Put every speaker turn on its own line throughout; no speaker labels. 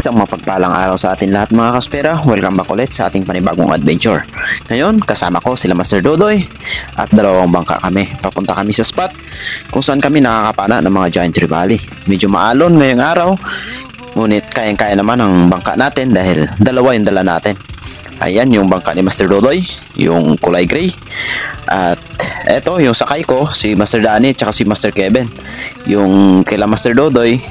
Isang mapagpalang araw sa atin lahat mga kaspera. Welcome back ulit sa ating panibagong adventure. Ngayon, kasama ko sila Master Dodoy at dalawang bangka kami. Papunta kami sa spot kung saan kami nakakapana ng mga giant trevally. Medyo maalon ngayong araw, ngunit kayang-kaya naman ang bangka natin dahil dalawa yung dala natin. Ayan yung bangka ni Master Dodoy, yung kulay gray. At eto yung sakay ko, si Master Danny at si Master Kevin. Yung kila Master Dodoy,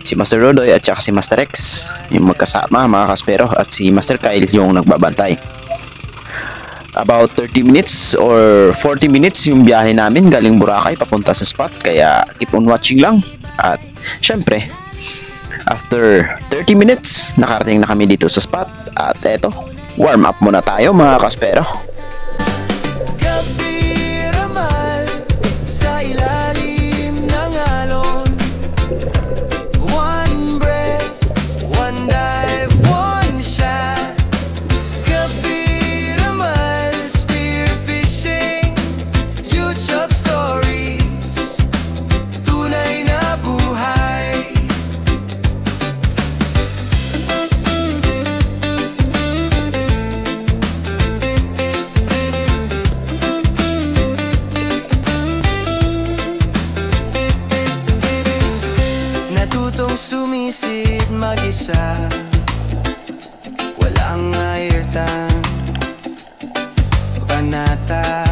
si Master Dodoy at si Master Rex, yung magkasama mga kaspero, at si Master Kyle yung nagbabantay. About 30 minutes or 40 minutes yung biyahe namin galing Boracay papunta sa spot, kaya keep on watching lang. At syempre, after 30 minutes nakarating na kami dito sa spot. At eto, warm up muna tayo mga kaspero.
Sumisid mag-isa, walang airtime, panata,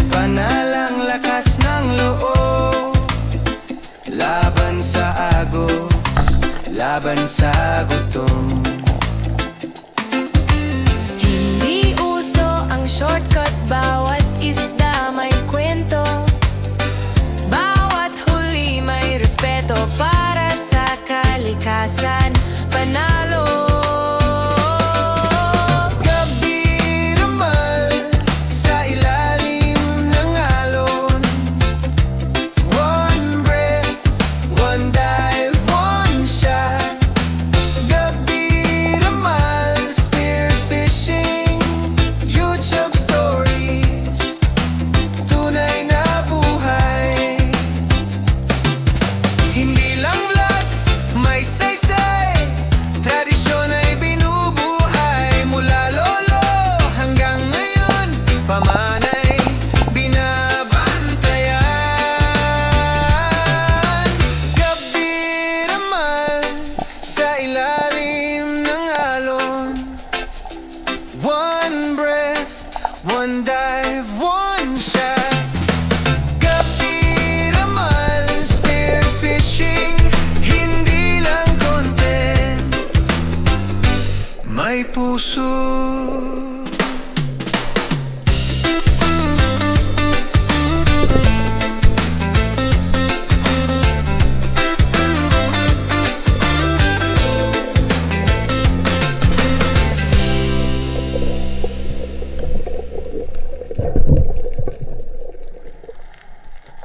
panalang lakas ng loob, laban sa agos, laban sa gutom.
Hindi uso ang shortcut, bawat isda may kwento, may respeto para sa kalikasan, panalo.
Gabi ramal sa ilalim ng alon, one breath, one dive, one shot. Gabi ramal, spear fishing, YouTube stories, tunay na buhay. Hindi lang vlog, may saysay, tradisyon ay binubuhay. Mula lolo hanggang ngayon, pamanay binabantayan. Gabi ramal sa ilalim ng alon, one breath, one dive, one shot. May puso.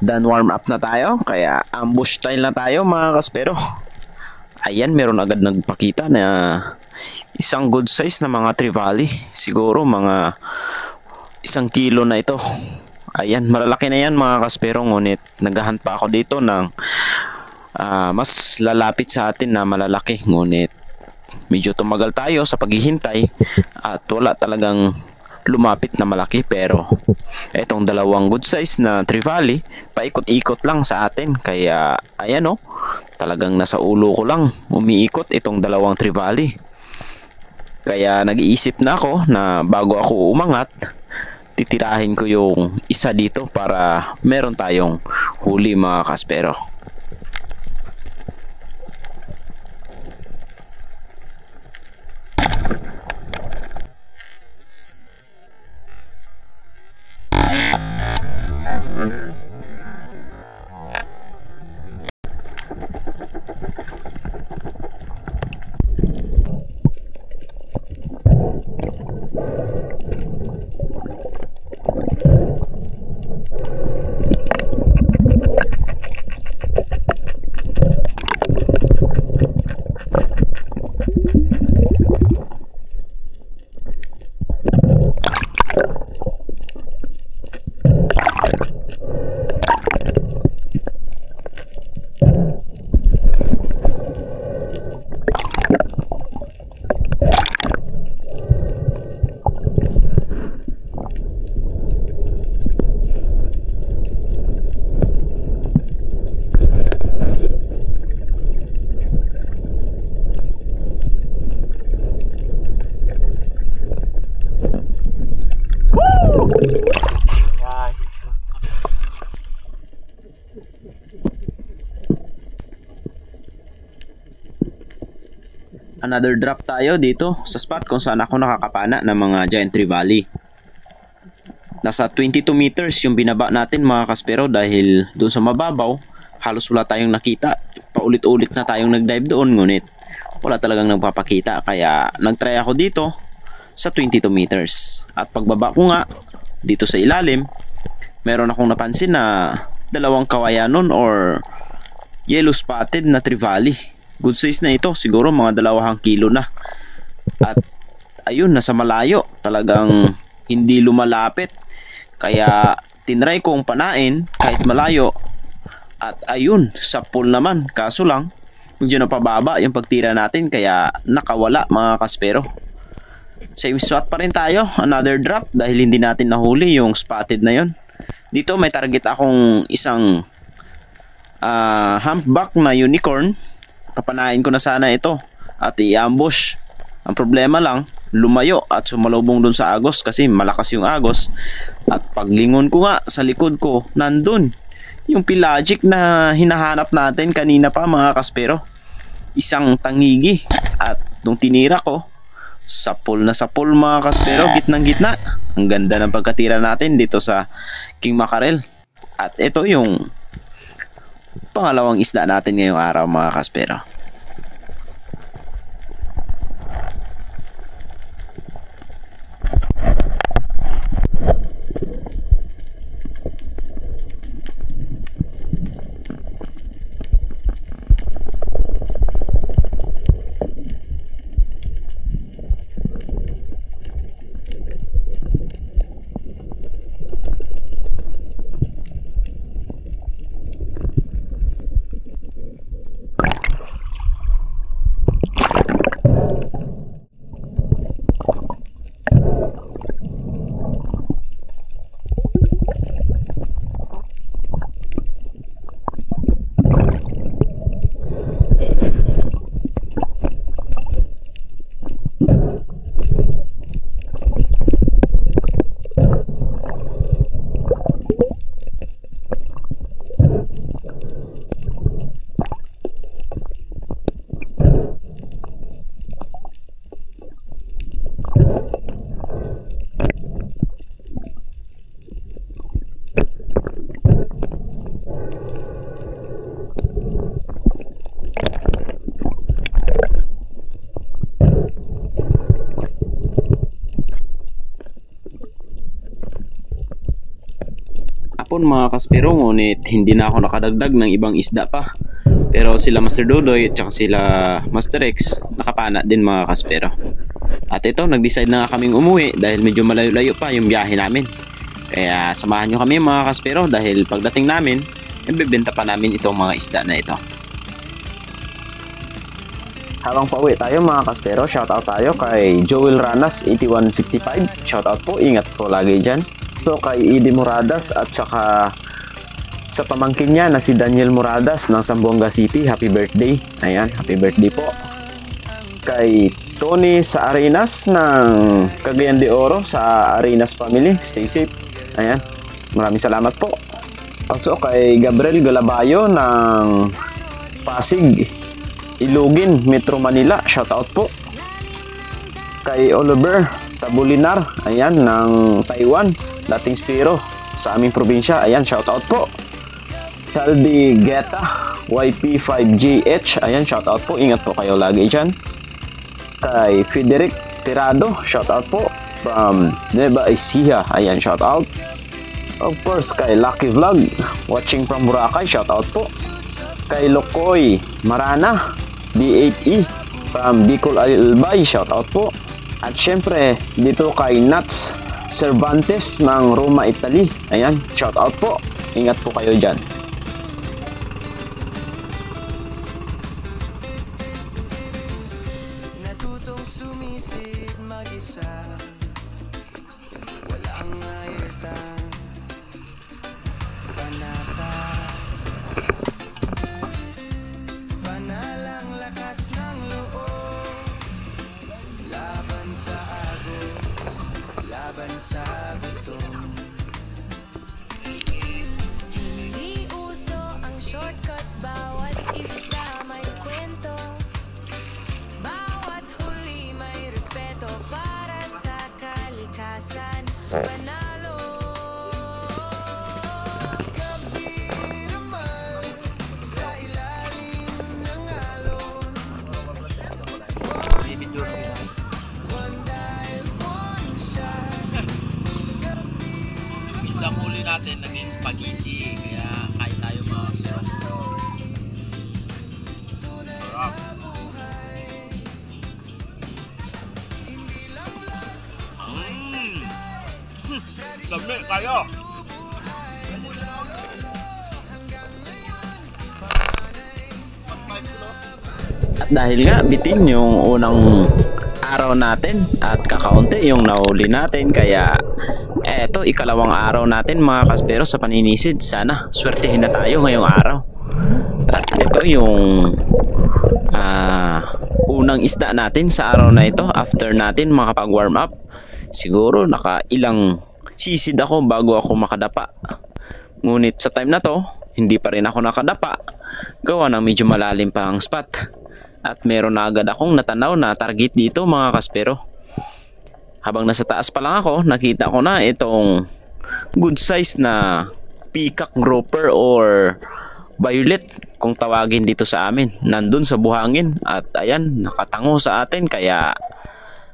Dan warm up na tayo, kaya ambush style na tayo mga kaspero. Ayan, meron agad nagpakita na isang good size na mga trevally. Siguro mga 1 kilo na ito. Ayan, malalaki na yan mga kaspero, ngunit naghahunt pa ako dito ng mas lalapit sa atin na malalaki. Ngunit medyo tumagal tayo sa paghihintay at wala talagang lumapit na malaki. Pero etong dalawang good size na trevally, paikot-ikot lang sa atin. Kaya ayan o, talagang nasa ulo ko lang umiikot itong dalawang trevally. Kaya nag-iisip na ako na bago ako umangat, titirahin ko yung isa dito para meron tayong huli mga kaspero. Another drop tayo dito sa spot kung saan ako nakakapana ng mga giant tree valley. Nasa 22 meters yung binaba natin mga kaspero dahil doon sa mababaw halos wala tayong nakita. Paulit-ulit na tayong nag-dive doon ngunit wala talagang nagpapakita, kaya nag-try ako dito sa 22 meters. At pagbaba ko nga dito sa ilalim, meron akong napansin na dalawang kawayanon or yellow spotted na trevally. Good size na ito, siguro mga 2 kilo na. At ayun, nasa malayo, talagang hindi lumalapit. Kaya tinry kong panain kahit malayo. At ayun, sa pool naman, kaso lang medyo napababa yung pagtira natin kaya nakawala mga kaspero. Same spot pa rin tayo, another drop dahil hindi natin nahuli yung spotted na yon. Dito may target akong isang humpback na unicorn. Papanain ko na sana ito at i-ambush. Ang problema lang, lumayo at sumalubong dun sa agos kasi malakas yung agos. At paglingon ko nga sa likod ko, nandun yung pelagic na hinahanap natin kanina pa mga kaspero. Isang tangigi. At nung tinira ko, sapol na sapol mga kaspero, gitnang gitna. Ang ganda ng pagkatira natin dito sa King Mackerel. At ito yung pangalawang isda natin ngayong araw mga kaspero. Mga kaspero, ngunit hindi na ako nakadagdag ng ibang isda pa, pero sila Master Dodoy at saka sila Master X nakapana din mga kaspero. At ito, nag-decide na nga kaming umuwi dahil medyo malayo-layo pa yung biyahe namin, kaya samahan nyo kami mga kaspero dahil pagdating namin ibebenta pa namin itong mga isda na ito. Habang pauwi tayo mga kaspero, shoutout tayo kay Joel Ranas 8165, shoutout po, ingat po lagi dyan. So kay Edie Moradas at saka sa pamangkin niya na si Daniel Moradas ng Zamboanga City, happy birthday. Ayan, happy birthday po. Kay Tony sa Arenas ng Cagayan de Oro, sa Arenas family, stay safe. Ayan, maraming salamat po. Also kay Gabriel Galabayo ng Pasig, Ilugin, Metro Manila, shoutout po. Kay Oliver Tabulinar, ayan, ng Taiwan, dating Spiro sa aming probinsya, ayan, shoutout po. Shaldi Geta YP5GH, ayan, shoutout po, ingat po kayo lagi dyan. Kay Frederick Tirado, shoutout po from Nueva Ecija, ayan, shoutout. Of course kay Lucky Vlog watching from Boracay, shoutout po. Kay Lokoy Marana D8E from Bicol Albay, shoutout po. At syempre dito kay Nats Cervantes ng Roma, Italy, ayan, shoutout po, ingat po kayo dyan.
Natutong sumisid mag-isa, walang airtime, panata, panalang lakas ng loob, laban sa agos, laban sa gutom.
Hindi uso ang shortcut, bawat isda may kwento. Bawat panalo.
Sa ilalim ng alon, one dive, one shot.
Isang huli natin naging spaghetti, kaya kain tayo mga kapero. Sarap. Dami kayo.
At dahil nga bitin yung unang araw natin at kakaunti yung nahuli natin, kaya eto ikalawang araw natin mga kaspero sa paninisid. Sana swertehin na tayo ngayong araw. At ito yung unang isda natin sa araw na ito after natin makapag warm up. Siguro nakailang sisid ako bago ako makadapa. Ngunit sa time na to, hindi pa rin ako nakadapa. Gawa ng medyo malalim pa ang spot. At meron na agad akong natanaw na target dito mga kaspero. Habang nasa taas pa lang ako, nakita ko na itong good size na peacock grouper or violet kung tawagin dito sa amin. Nandun sa buhangin at ayan, nakatango sa atin, kaya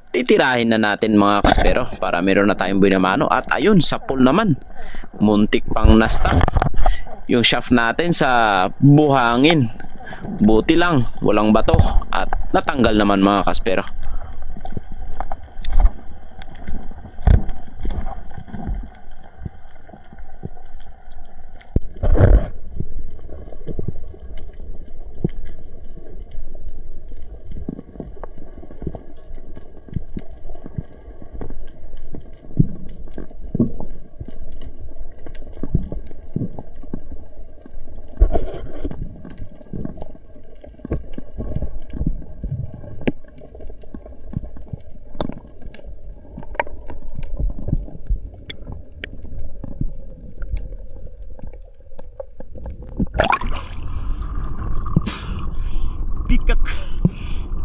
titirahin na natin mga kaspero para meron na tayong binamano. At ayun, sa pool naman, muntik pang na-stuck yung shaft natin sa buhangin. Buti lang walang bato at natanggal naman mga kaspero.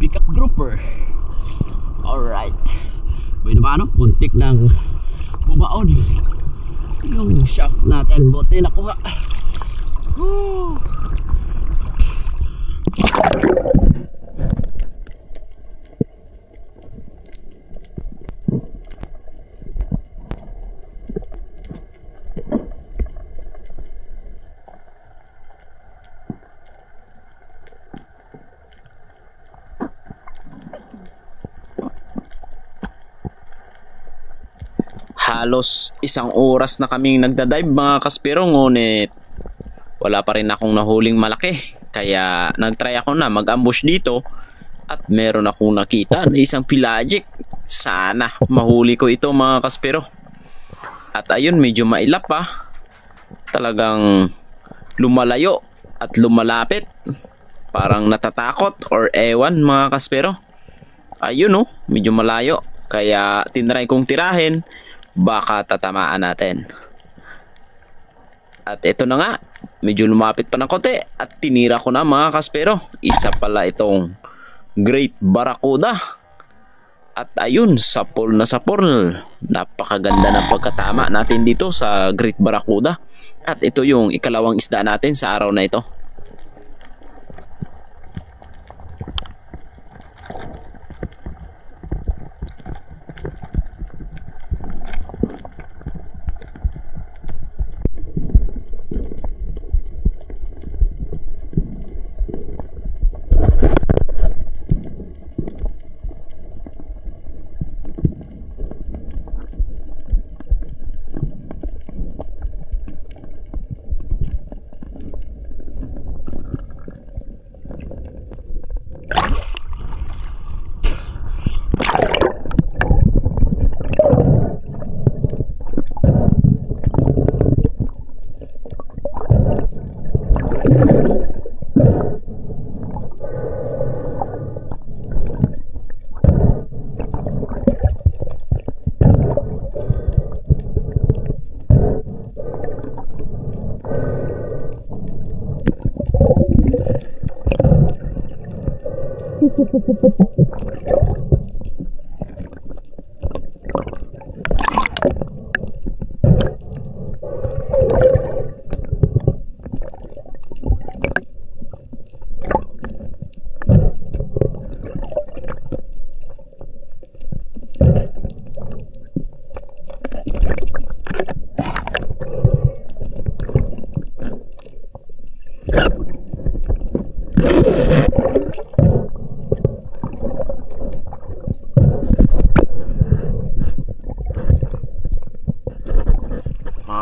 Peacock grouper. Alright. May naman puntik ng bumaon yung shaft natin. Buti nakuha. Woo!
Halos isang oras na kaming nagdadive mga kaspero, ngunit wala pa rin akong nahuling malaki. Kaya nagtry ako na mag-ambush dito at meron akong nakita na isang pelagic. Sana mahuli ko ito mga kaspero. At ayun, medyo mailap pa. Talagang lumalayo at lumalapit. Parang natatakot or ewan mga kaspero. Ayun medyo malayo. Kaya tinry kong tirahin. Baka tatamaan natin. At ito na nga, medyo lumapit pa ng konti at tinira ko na mga kaspero. Isa pala itong Great Barracuda. At ayun, sapol na sapol. Napakaganda ng pagkatama natin dito sa Great Barracuda. At ito yung ikalawang isda natin sa araw na ito.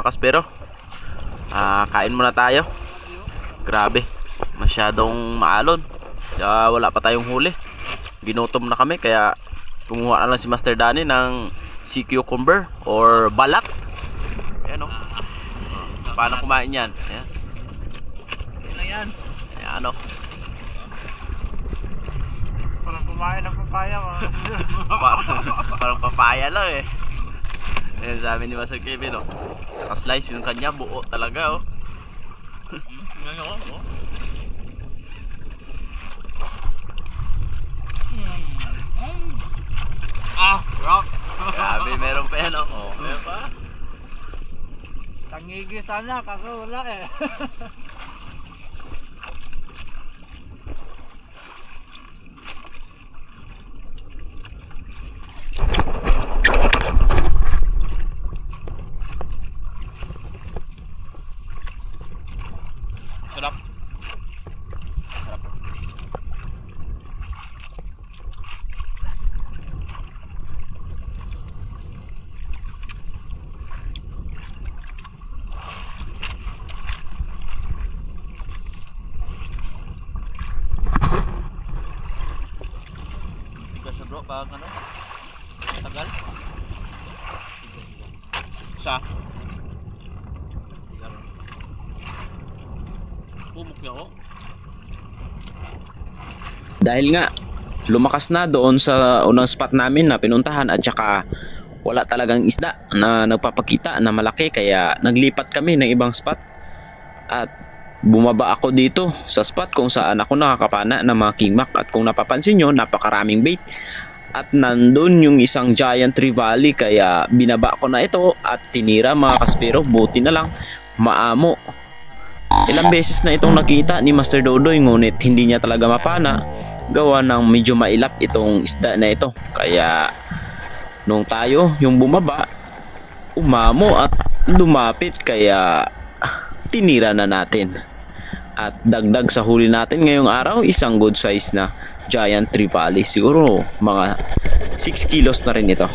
mga kaspero. Kain muna tayo. Grabe, masyadong maalon. Wala pa tayong huli. Ginutom na kami kaya kumuha na lang si Master Danny ng sea cucumber or balat. Ayan o. Paano kumain yan? Ayan.
Yan.
Ayan o.
Parang kumain ng papaya mga
Parang papaya lang eh. Ayan sabi ni Master Kevin o. Nakaslice yung kanya, buo talaga o.
Ano ko? Rock.
Grabe, meron pa yan o. Meron pa.
Tangigi sana kasi wala eh. Sarap. Kasi bro, pag ano? Tagal? Sa? Pumuk niya ako.
Dahil nga lumakas na doon sa unang spot namin na pinuntahan at saka wala talagang isda na nagpapakita na malaki kaya naglipat kami ng ibang spot at bumaba ako dito sa spot kung saan ako nakakapana ng mga kingmak at kung napapansin nyo napakaraming bait at nandun yung isang giant trevally kaya binaba ko na ito at tinira mga kaspero. Buti na lang maamo. Ilang beses na itong nakita ni Master Dodoy ngunit hindi niya talaga mapana gawa ng medyo mailap itong isda na ito kaya nung tayo yung bumaba umamo at lumapit kaya tinira na natin at dagdag sa huli natin ngayong araw isang good size na giant trevally, siguro mga 6 kilos na rin ito.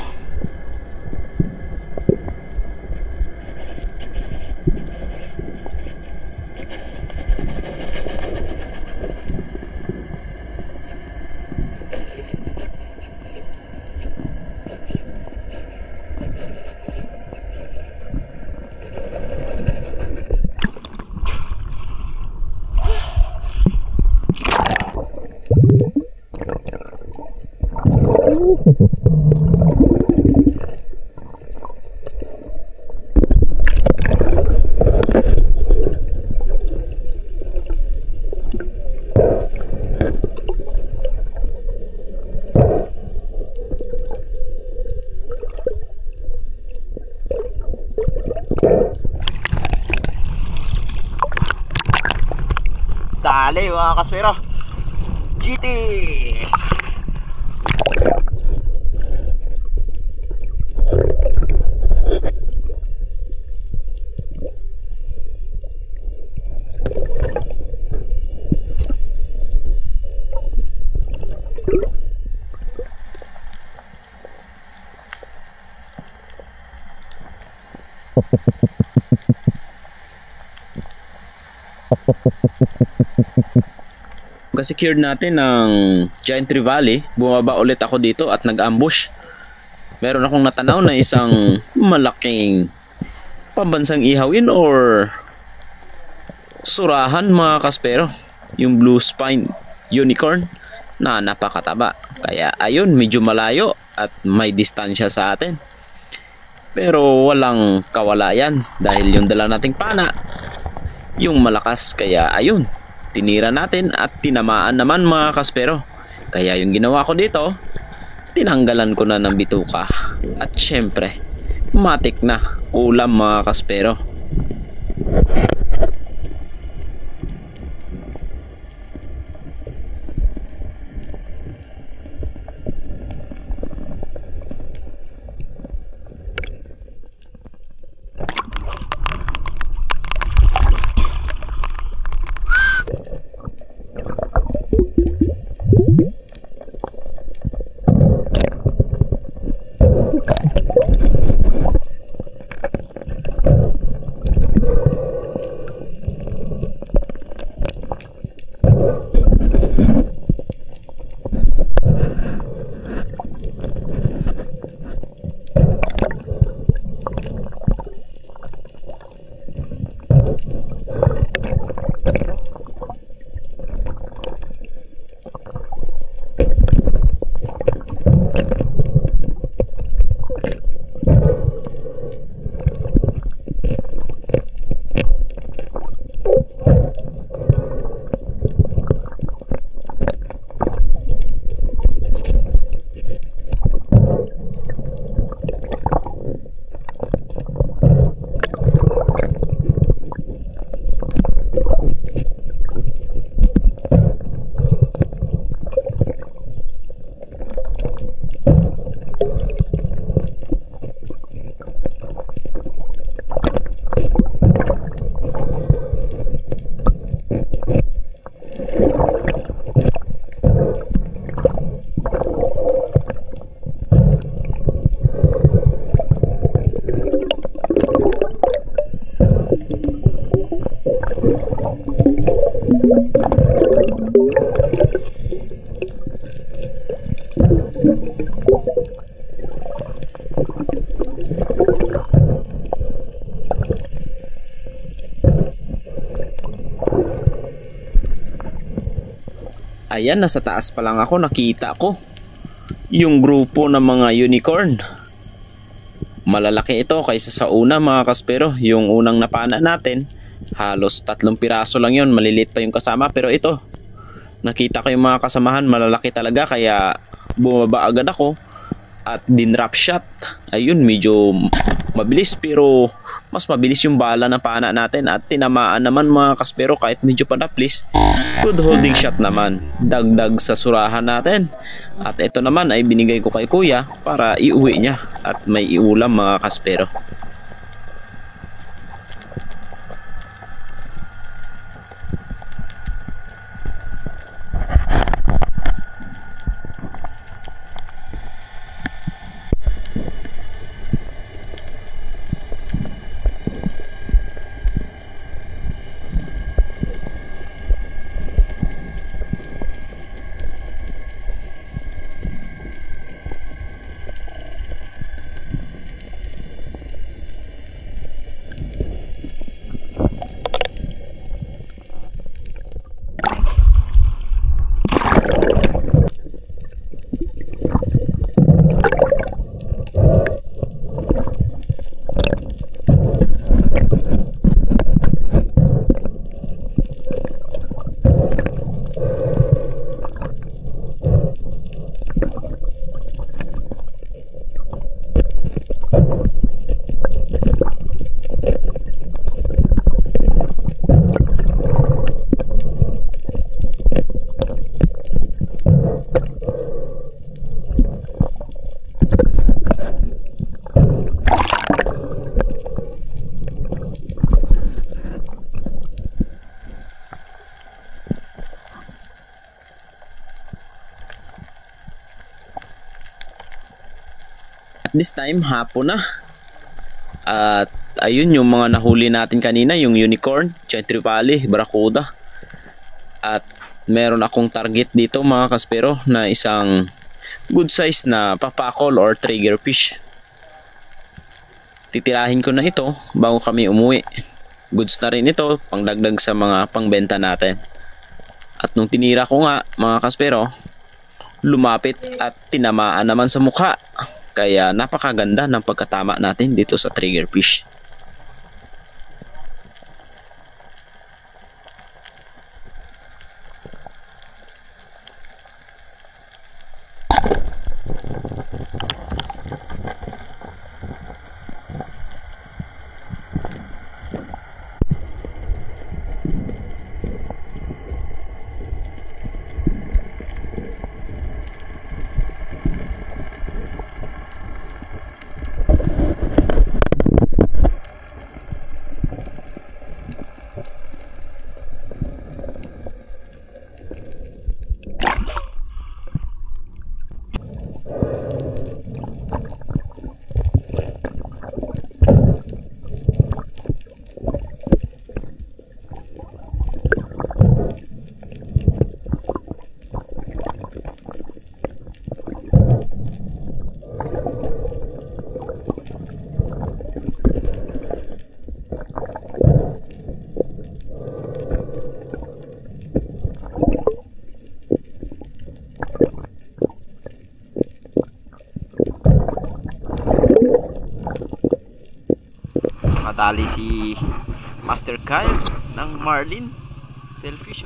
Dali mga kaspero, GT! Secured natin ng giant trevally, bumaba ulit ako dito at nag-ambush. Meron akong natanaw na isang malaking pambansang ihawin or surahan mga kaspero, yung blue spine unicorn na napakataba. Kaya ayun, medyo malayo at may distansya sa atin. Pero walang kawalayan dahil yung dala nating pana yung malakas kaya ayun. Tinira natin at tinamaan naman mga kaspero. Kaya yung ginawa ko dito, tinanggalan ko na ng bituka. At syempre, matik na ulam mga kaspero. Ayan, nasa taas pa lang ako, nakita ko yung grupo ng mga unicorn. Malalaki ito kaysa sa una mga kaspero. Yung unang napana natin, halos 3 piraso lang yun, maliliit pa yung kasama. Pero ito, nakita ko yung mga kasamahan, malalaki talaga, kaya bumaba agad ako at dinrap shot. Ayun, medyo mabilis pero mas mabilis yung bala na pana natin at tinamaan naman mga kaspero kahit medyo panaplis. Good holding shot naman, dagdag sa surahan natin. At ito naman ay binigay ko kay kuya para iuwi niya at may iulam mga kaspero. This time hapon na. At ayun yung mga nahuli natin kanina, yung unicorn, Centripali, Barracuda. At meron akong target dito mga kaspero na isang good size na papakol or triggerfish. Titirahin ko na ito bago kami umuwi. Goods na rin ito, pangdagdag sa mga pangbenta natin. At nung tinira ko nga mga kaspero, lumapit at tinamaan naman sa mukha. Kaya napakaganda ng pagkatama natin dito sa triggerfish. Nakatali si Master Kyle ng Marlin Selfish.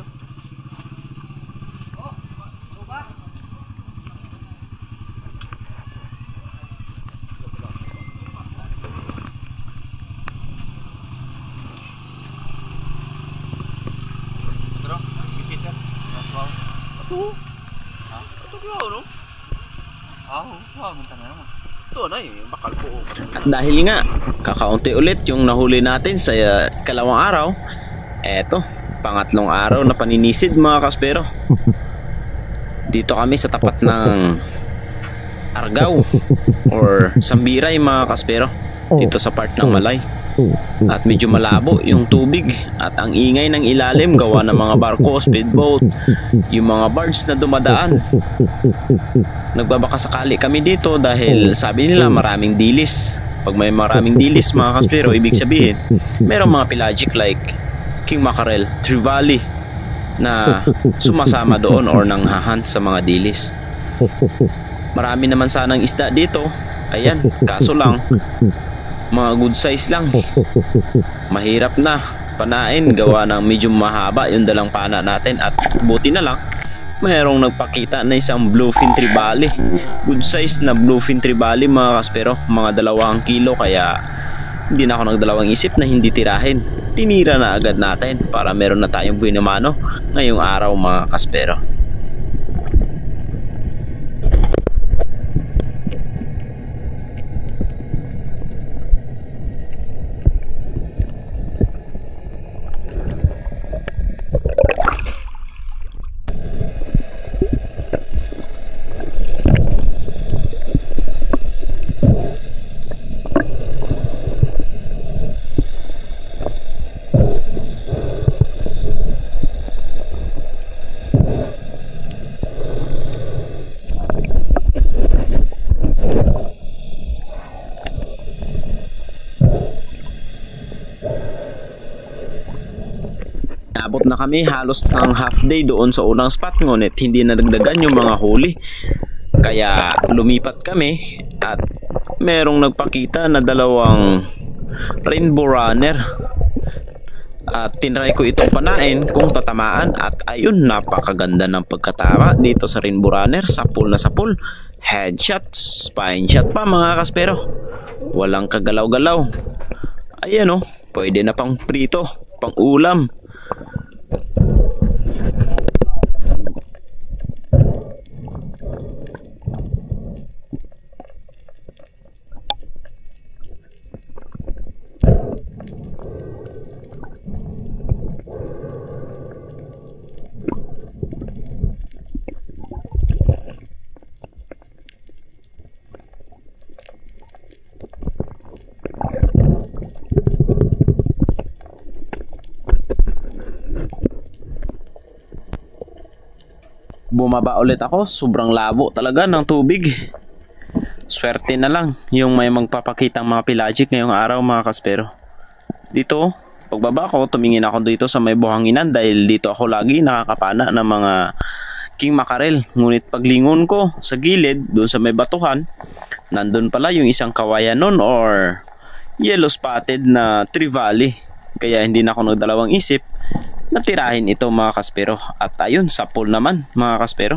At dahil nga kakaunti ulit yung nahuli natin sa kalawang araw, eto, pangatlong araw na paninisid mga kaspero. Dito kami sa tapat ng Argao or Sambiray mga kaspero, dito sa part ng Malay. At medyo malabo yung tubig at ang ingay ng ilalim gawa ng mga barko, speedboat, yung mga barge na dumadaan. Nagbabaka sakali kami dito dahil sabi nila maraming dilis. Pag may maraming dilis mga kaspero, ibig sabihin merong mga pelagic like king mackerel, trevally, na sumasama doon or nang hahunt sa mga dilis. Marami naman sanang isda dito. Ayan, kaso lang mga good size lang. Mahirap na panain gawa ng medyo mahaba yung dalang pana natin, at buti na lang mayroong nagpakita na isang bluefin trevally. Good size na bluefin trevally mga kaspero, mga 2 kilo, kaya hindi na ako nagdalawang isip na hindi tirahin. Tinira na agad natin para meron na tayong buhay na mano ngayong araw mga kaspero. Abot na kami halos ng half day doon sa unang spot, ngunit hindi nadagdagan yung mga huli. Kaya lumipat kami at merong nagpakita na 2 rainbow runner. At tinry ko itong panain kung tatamaan, at ayun, napakaganda ng pagkatama dito sa rainbow runner. Sapul na sapul, headshot, spine shot pa mga kaspero. Walang kagalaw-galaw. Ayan, pwede na pang prito, pang ulam. Bumaba ulit ako, sobrang labo talaga ng tubig. Swerte na lang yung may magpapakitang mga pelagic ngayong araw mga kaspero. Dito, pagbaba ko, tumingin ako dito sa may buhanginan dahil dito ako lagi nakakapana ng mga king mackerel. Ngunit paglingon ko sa gilid, doon sa may batuhan, nandun pala yung isang kawayanon or yellow spotted na trevally. Kaya hindi na ako nagdalawang isip, natirahin ito mga kaspero. At ayun, sapul naman mga kaspero.